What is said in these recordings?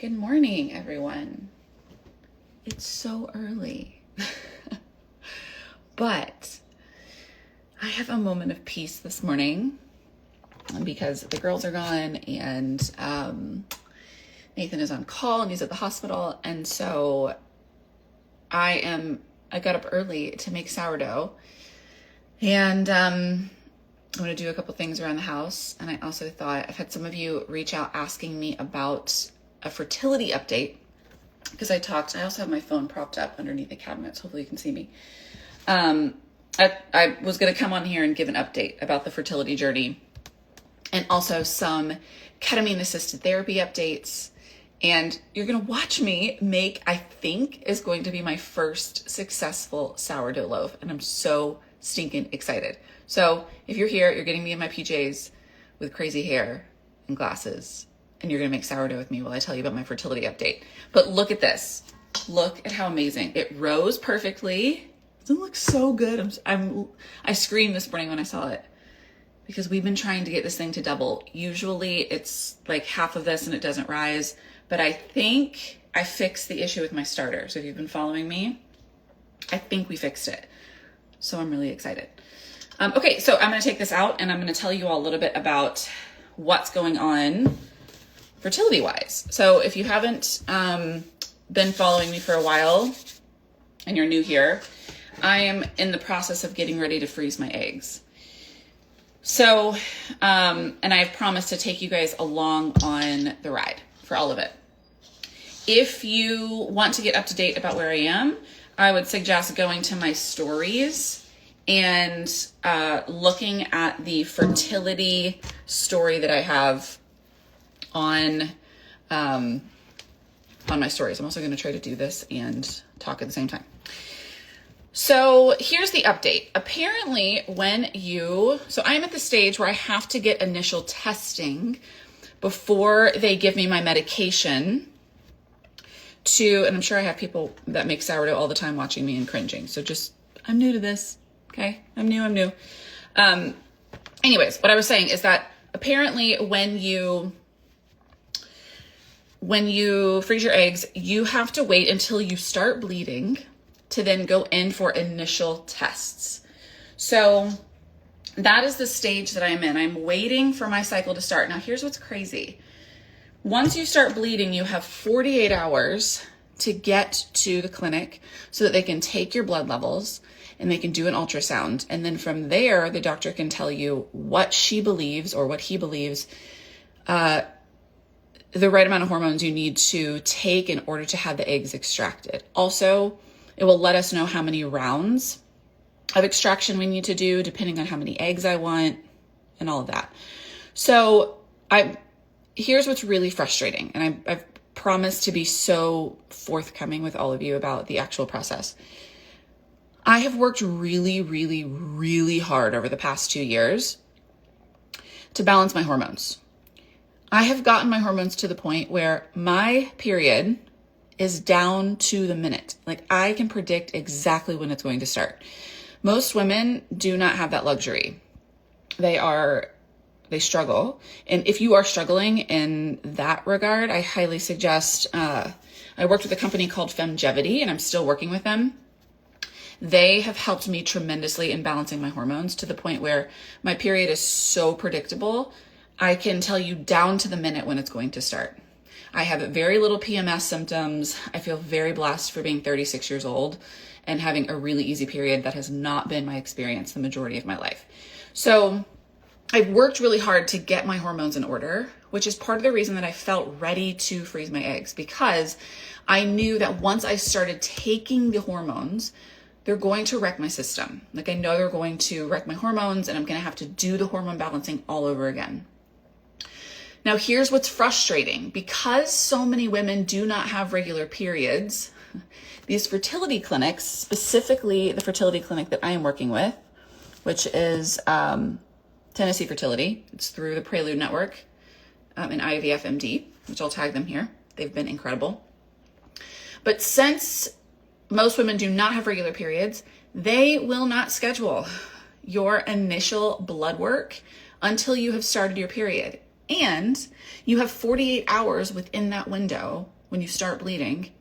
Good morning, everyone. It's so early, but I have a moment of peace this morning because the girls are gone and Nathan is on call and he's at the hospital. And so I got up early to make sourdough, and I'm going to do a couple things around the house. And I also thought, I've had some of you reach out asking me about a fertility update, because I also have my phone propped up underneath the cabinets. Hopefully you can see me. I was going to come on here and give an update about the fertility journey, and also some ketamine assisted therapy updates. And you're going to watch me make, I think, is going to be my first successful sourdough loaf. And I'm so stinking excited. So if you're here, you're getting me in my PJs with crazy hair and glasses, and you're going to make sourdough with me while I tell you about my fertility update. But look at this. Look at how amazing. It rose perfectly. Doesn't it look so good? I screamed this morning when I saw it, because we've been trying to get this thing to double. Usually it's like half of this and it doesn't rise, but I think I fixed the issue with my starter. So if you've been following me, I think we fixed it. So I'm really excited. Okay, so I'm going to take this out and I'm going to tell you all a little bit about what's going on fertility wise. So if you haven't been following me for a while and you're new here, I am in the process of getting ready to freeze my eggs. So, and I've promised to take you guys along on the ride for all of it. If you want to get up to date about where I am, I would suggest going to my stories and looking at the fertility story that I have on my stories. I'm also going to try to do this and talk at the same time. So here's the update. Apparently so I'm at the stage where I have to get initial testing before they give me my medication and I'm sure I have people that make sourdough all the time watching me and cringing. So I'm new to this. Okay. I'm new. Anyways, what I was saying is that apparently when you freeze your eggs, you have to wait until you start bleeding to then go in for initial tests. So that is the stage that I'm in. I'm waiting for my cycle to start. Now, here's what's crazy. Once you start bleeding, you have 48 hours to get to the clinic so that they can take your blood levels and they can do an ultrasound. And then from there, the doctor can tell you what she believes or what he believes the right amount of hormones you need to take in order to have the eggs extracted. Also, it will let us know how many rounds of extraction we need to do, depending on how many eggs I want and all of that. So here's what's really frustrating. And I've promised to be so forthcoming with all of you about the actual process. I have worked really, really, really hard over the past 2 years to balance my hormones. I have gotten my hormones to the point where my period is down to the minute. Like, I can predict exactly when it's going to start. Most women do not have that luxury. They struggle. And if you are struggling in that regard, I highly suggest, I worked with a company called Femgevity, and I'm still working with them. They have helped me tremendously in balancing my hormones to the point where my period is so predictable. I can tell you down to the minute when it's going to start. I have very little PMS symptoms. I feel very blessed for being 36 years old and having a really easy period. That has not been my experience the majority of my life. So I've worked really hard to get my hormones in order, which is part of the reason that I felt ready to freeze my eggs, because I knew that once I started taking the hormones, they're going to wreck my system. Like, I know they're going to wreck my hormones and I'm going to have to do the hormone balancing all over again. Now, here's what's frustrating. Because so many women do not have regular periods, these fertility clinics, specifically the fertility clinic that I am working with, which is Tennessee Fertility. It's through the Prelude Network and IVF MD, which I'll tag them here. They've been incredible. But since most women do not have regular periods, they will not schedule your initial blood work until you have started your period. And you have 48 hours within that window when you start bleeding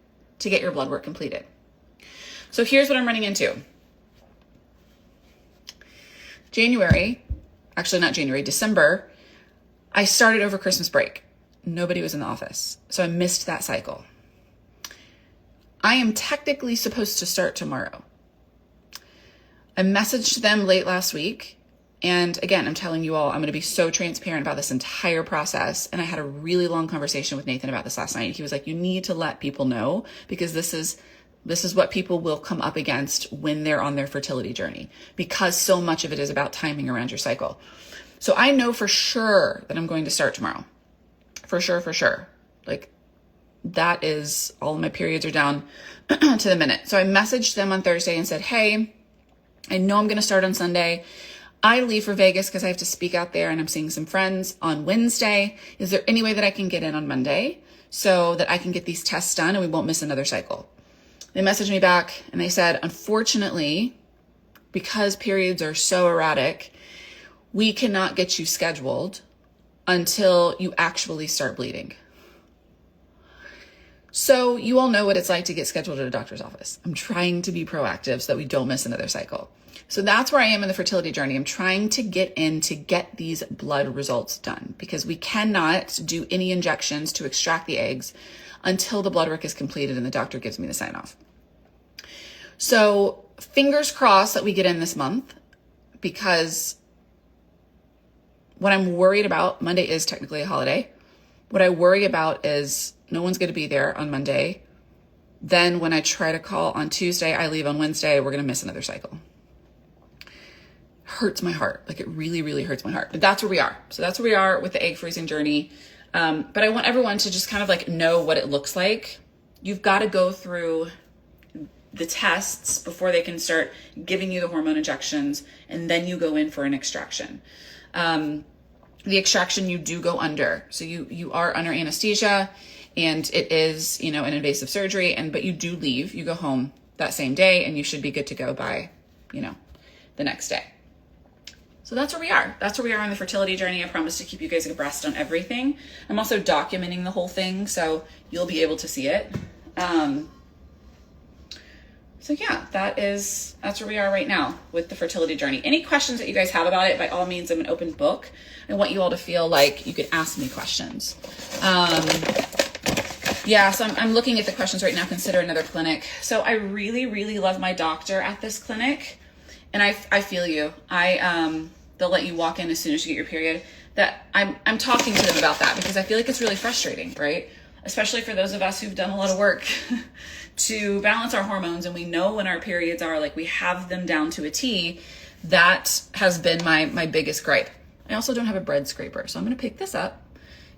to get your blood work completed. So here's what I'm running into. December, I started over Christmas break. Nobody was in the office, so I missed that cycle. I am technically supposed to start tomorrow. I messaged them late last week. And again, I'm telling you all, I'm going to be so transparent about this entire process. And I had a really long conversation with Nathan about this last night. He was like, you need to let people know, because this is what people will come up against when they're on their fertility journey, because so much of it is about timing around your cycle. So I know for sure that I'm going to start tomorrow. For sure. Like, that is, all of my periods are down to the minute. So I messaged them on Thursday and said, hey, I know I'm going to start on Sunday. I leave for Vegas because I have to speak out there and I'm seeing some friends on Wednesday. Is there any way that I can get in on Monday so that I can get these tests done and we won't miss another cycle? They messaged me back and they said, unfortunately, because periods are so erratic, we cannot get you scheduled until you actually start bleeding. So you all know what it's like to get scheduled at a doctor's office. I'm trying to be proactive so that we don't miss another cycle. So that's where I am in the fertility journey. I'm trying to get in to get these blood results done, because we cannot do any injections to extract the eggs until the blood work is completed and the doctor gives me the sign off. So fingers crossed that we get in this month, because what I'm worried about, Monday is technically a holiday. What I worry about is no one's going to be there on Monday. Then when I try to call on Tuesday, I leave on Wednesday, we're going to miss another cycle. Hurts my heart. Like, it really, really hurts my heart. But that's where we are. So that's where we are with the egg freezing journey. But I want everyone to just kind of like know what it looks like. You've got to go through the tests before they can start giving you the hormone injections, and then you go in for an extraction. The extraction you do go under. So you are under anesthesia, and it is, an invasive surgery, but you do leave. You go home that same day, and you should be good to go by, the next day. So that's where we are. That's where we are on the fertility journey. I promise to keep you guys abreast on everything. I'm also documenting the whole thing, so you'll be able to see it. So yeah, that's where we are right now with the fertility journey. Any questions that you guys have about it, by all means, I'm an open book. I want you all to feel like you can ask me questions. So I'm looking at the questions right now. Consider another clinic. So I really, really love my doctor at this clinic. And I feel you. They'll let you walk in as soon as you get your period. That I'm talking to them about that, because I feel like it's really frustrating, right? Especially for those of us who've done a lot of work to balance our hormones, and we know when our periods are, like, we have them down to a T. That has been my biggest gripe. I also don't have a bread scraper, so I'm going to pick this up.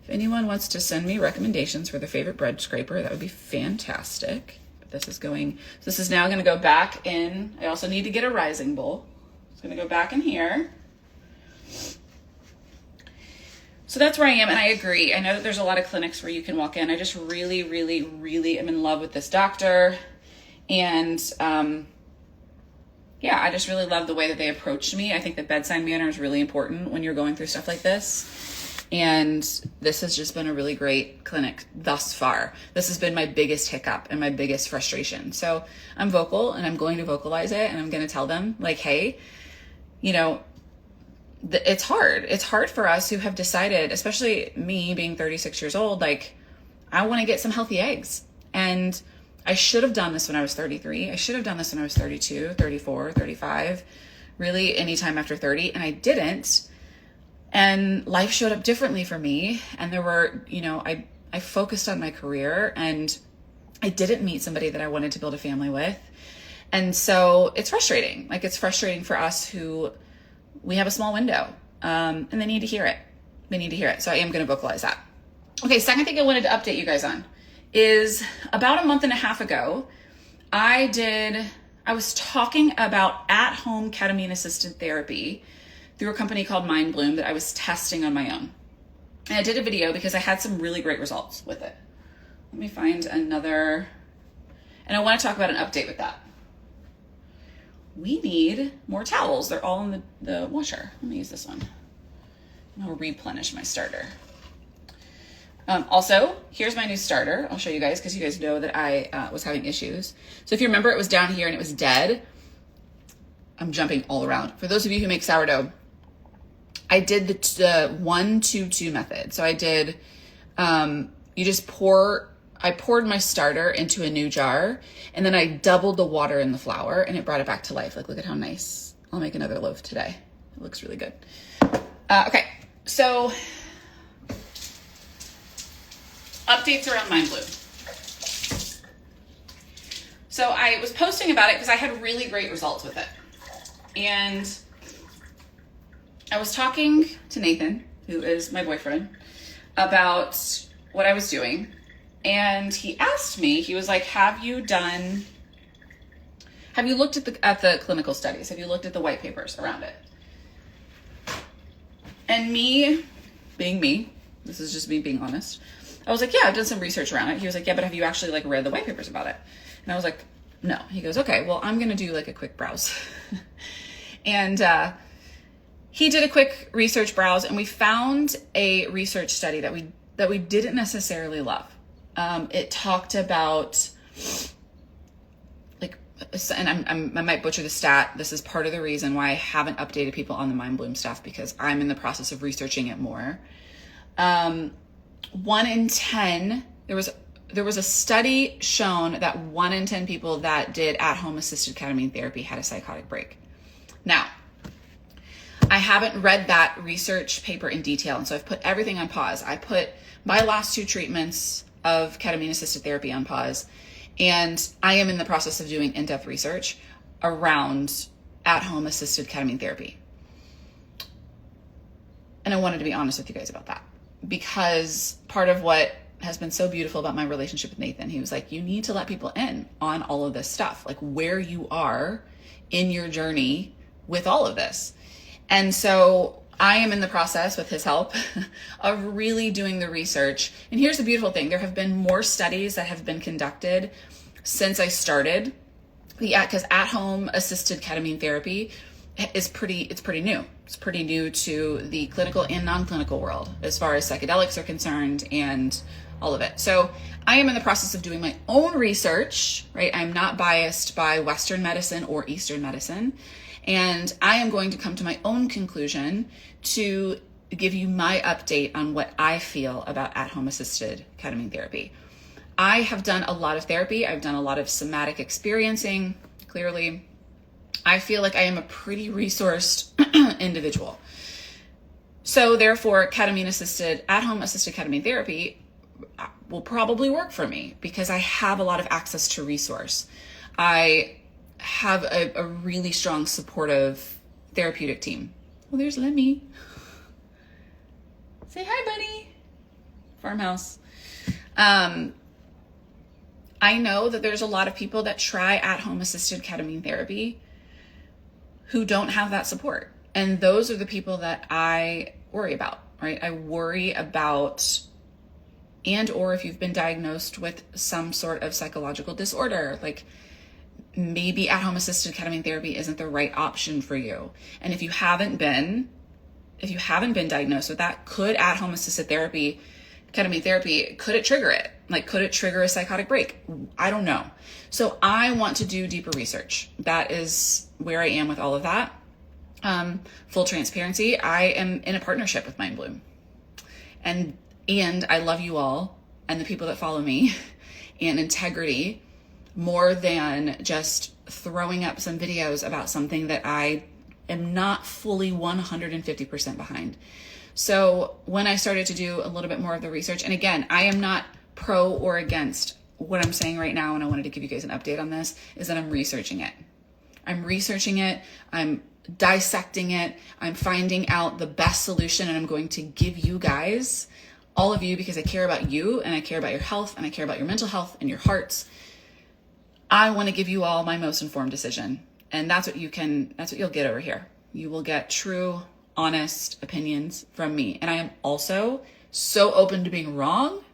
If anyone wants to send me recommendations for their favorite bread scraper, that would be fantastic. This is now going to go back in. I also need to get a rising bowl. It's going to go back in here. So that's where I am, and I agree. I know that there's a lot of clinics where you can walk in. I just really, really, really am in love with this doctor. And I just really love the way that they approached me. I think the bedside manner is really important when you're going through stuff like this. And this has just been a really great clinic thus far. This has been my biggest hiccup and my biggest frustration. So I'm vocal, and I'm going to vocalize it, and I'm going to tell them, like, hey, it's hard. It's hard for us who have decided, especially me being 36 years old, like, I want to get some healthy eggs. And I should have done this when I was 33. I should have done this when I was 32, 34, 35, really anytime after 30. And I didn't. And life showed up differently for me. And there were, I focused on my career, and I didn't meet somebody that I wanted to build a family with. And so it's frustrating. Like, it's frustrating for us who we have a small window, and they need to hear it. They need to hear it. So I am going to vocalize that. Okay. Second thing I wanted to update you guys on is about a month and a half ago, I was talking about at-home ketamine assisted therapy through a company called Mind Bloom that I was testing on my own. And I did a video because I had some really great results with it. Let me find another, and I want to talk about an update with that. We need more towels. They're all in the washer. Let me use this one. I'll replenish my starter. Also, here's my new starter. I'll show you guys because you guys know that I was having issues. So if you remember, it was down here and it was dead. I'm jumping all around. For those of you who make sourdough, I did the 1-2-2 method. So I did, I poured my starter into a new jar, and then I doubled the water in the flour, and it brought it back to life. Like, look at how nice. I'll make another loaf today. It looks really good. Okay, so updates around Mind Bloom. So I was posting about it because I had really great results with it. And I was talking to Nathan, who is my boyfriend, about what I was doing. And he asked me, he was like, have you looked at the clinical studies? Have you looked at the white papers around it? And me, being me, this is just me being honest, I was like, yeah, I've done some research around it. He was like, yeah, but have you actually like read the white papers about it? And I was like, no. He goes, okay, well, I'm going to do like a quick browse. And he did a quick research browse, and we found a research study that we didn't necessarily love. It talked about like, and I might butcher the stat. This is part of the reason why I haven't updated people on the Mind Bloom stuff, because I'm in the process of researching it more. 1 in 10, there was a study shown that 1 in 10 people that did at-home assisted ketamine therapy had a psychotic break. Now, I haven't read that research paper in detail, and so I've put everything on pause. I put my last 2 treatments of ketamine assisted therapy on pause, and I am in the process of doing in-depth research around at-home assisted ketamine therapy. And I wanted to be honest with you guys about that, because part of what has been so beautiful about my relationship with Nathan, he was like, you need to let people in on all of this stuff, like where you are in your journey with all of this. And so I am in the process, with his help, of really doing the research. And here's the beautiful thing. There have been more studies that have been conducted since I started, because at-home assisted ketamine therapy is pretty new. It's pretty new to the clinical and non-clinical world as far as psychedelics are concerned and all of it. So I am in the process of doing my own research, right? I'm not biased by Western medicine or Eastern medicine. And I am going to come to my own conclusion to give you my update on what I feel about at-home assisted ketamine therapy. I have done a lot of therapy. I've done a lot of somatic experiencing, clearly. I feel like I am a pretty resourced individual. So therefore, at-home assisted ketamine therapy will probably work for me because I have a lot of access to resource. I have a really strong, supportive therapeutic team. Well, there's Lemmy. Say hi, buddy. Farmhouse. I know that there's a lot of people that try at-home assisted ketamine therapy who don't have that support. And those are the people that I worry about, right? I worry about, and or if you've been diagnosed with some sort of psychological disorder, like maybe at-home assisted ketamine therapy isn't the right option for you. And if you haven't been diagnosed with that, could at-home assisted ketamine therapy, could it trigger it? Like, could it trigger a psychotic break? I don't know. So I want to do deeper research. That is where I am with all of that. Full transparency, I am in a partnership with Mind Bloom. And I love you all and the people that follow me and integrity more than just throwing up some videos about something that I am not fully 150% behind. So when I started to do a little bit more of the research, and again, I am not pro or against what I'm saying right now, and I wanted to give you guys an update on this, is that I'm researching it. I'm dissecting it. I'm finding out the best solution, and I'm going to give you guys, all of you, because I care about you and I care about your health and I care about your mental health and your hearts. I want to give you all my most informed decision. And that's what you'll get over here. You will get true, honest opinions from me. And I am also so open to being wrong.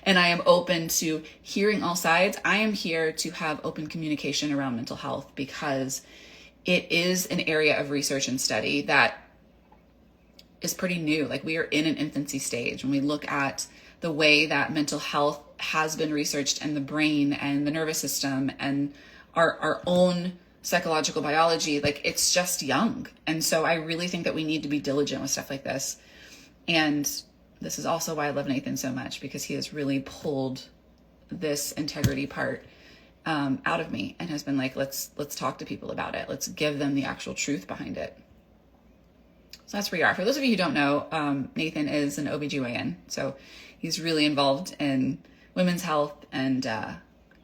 And I am open to hearing all sides. I am here to have open communication around mental health because it is an area of research and study that is pretty new. Like, we are in an infancy stage when we look at the way that mental health has been researched, and the brain and the nervous system and our own psychological biology. Like, it's just young. And so I really think that we need to be diligent with stuff like this. And this is also why I love Nathan so much, because he has really pulled this integrity part out of me and has been like, let's talk to people about it. Let's give them the actual truth behind it. So that's where we are. For those of you who don't know, Nathan is an OBGYN. So he's really involved in women's health and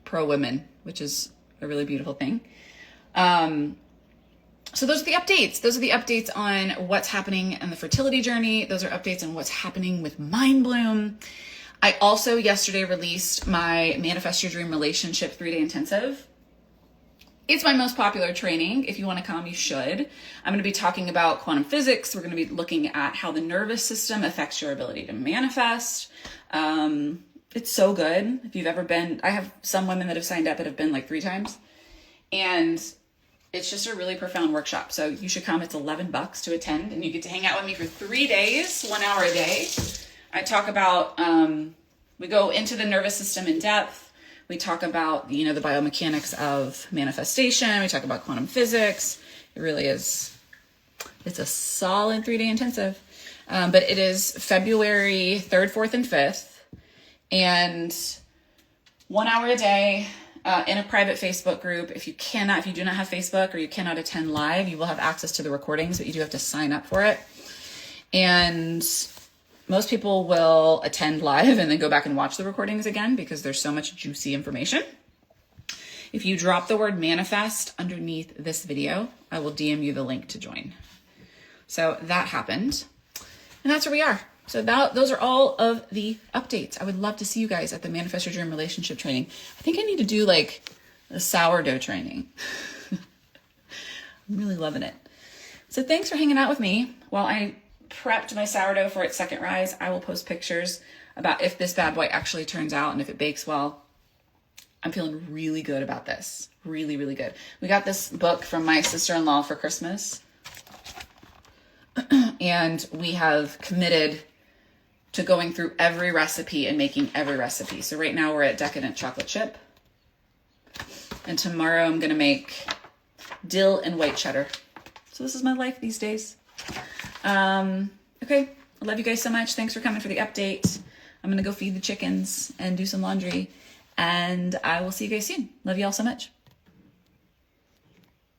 pro-women, which is a really beautiful thing. So those are the updates. Those are the updates on what's happening in the fertility journey. Those are updates on what's happening with Mind Bloom. I also yesterday released my Manifest Your Dream Relationship 3-day intensive. It's my most popular training. If you want to come, you should. I'm going to be talking about quantum physics. We're going to be looking at how the nervous system affects your ability to manifest. It's so good. If you've ever been, I have some women that have signed up that have been like 3 times. And it's just a really profound workshop. So you should come. It's $11 to attend, and you get to hang out with me for 3 days, 1 hour a day. I talk about, we go into the nervous system in depth. We talk about, the biomechanics of manifestation. We talk about quantum physics. It really is, it's a solid 3-day intensive. But it is February 3rd, 4th, and 5th. And 1 hour a day in a private Facebook group. If you do not have Facebook or you cannot attend live, you will have access to the recordings, but you do have to sign up for it. And most people will attend live and then go back and watch the recordings again because there's so much juicy information. If you drop the word manifest underneath this video, I will DM you the link to join. So that happened. And that's where we are. So those are all of the updates. I would love to see you guys at the Manifest Your Dream Relationship training. I think I need to do like a sourdough training. I'm really loving it. So thanks for hanging out with me while I prepped my sourdough for its second rise. I will post pictures about if this bad boy actually turns out and if it bakes well. I'm feeling really good about this. Really, really good. We got this book from my sister-in-law for Christmas. And we have committed to going through every recipe and making every recipe. So right now we're at decadent chocolate chip. And tomorrow I'm going to make dill and white cheddar. So this is my life these days. Okay. I love you guys so much. Thanks for coming for the update. I'm going to go feed the chickens and do some laundry. And I will see you guys soon. Love you all so much.